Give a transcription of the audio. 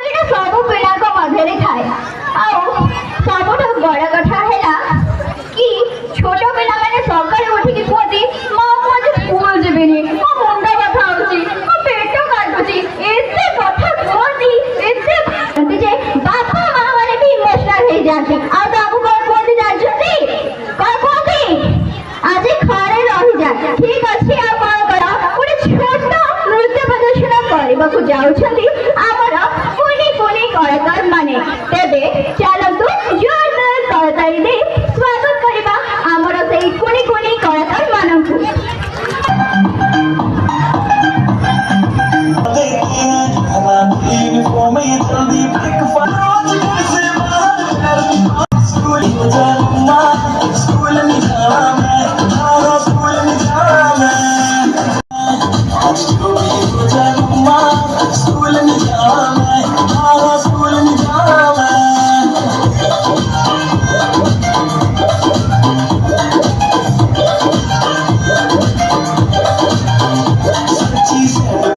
ଏଇଟା ସବୁ ପିଲାଙ୍କ ମଧ୍ୟରେ ଥାଏ। ଆଉ ସବୁଠୁ ବଡ଼ କଥା ହେଲା କି ଛୋଟ ପିଲାମାନେ ସକାଳୁ ଉଠିକି କୁହନ୍ତି ମା ମୁଁ ଆଜି ସ୍କୁଲ ଯିବିନି, ମୋ ମୁଣ୍ଡ ବଥା ହଉଛି, ମୋ ପେଟ କାଟୁଛି, ଏତେ କଥା କୁହନ୍ତି ଏତେ ଯେ ବାପା ମା ମାନେ ବି ଇମୋସନାଲ ହେଇଯାନ୍ତି। ଆଉ ତାଙ୍କୁ କଣ କୁହନ୍ତି ଜାଣିଛନ୍ତି? କଣ କୁହନ୍ତି? ଆଜି ଘରେ ରହିଯା। ଠିକ ଅଛି, ଆଉ କଣ କର? ଗୋଟେ ଛୋଟ ନୃତ୍ୟ ପ୍ରଦର୍ଶନ କରିବାକୁ ଯାଉଛନ୍ତି ଆମର କୁନି କୁନି କଳାକାର ମାନେ। ତେବେ ଚାଲନ୍ତୁ ଜୋରଦାର କରତାଳି ଦେଇ ସ୍ୱାଗତ କରିବା ଆମର ସେଇ କୁନି କୁନି କଳାକାର ମାନଙ୍କୁ। They can't, and I'm leaving for me, it's a leave, pick a fire on the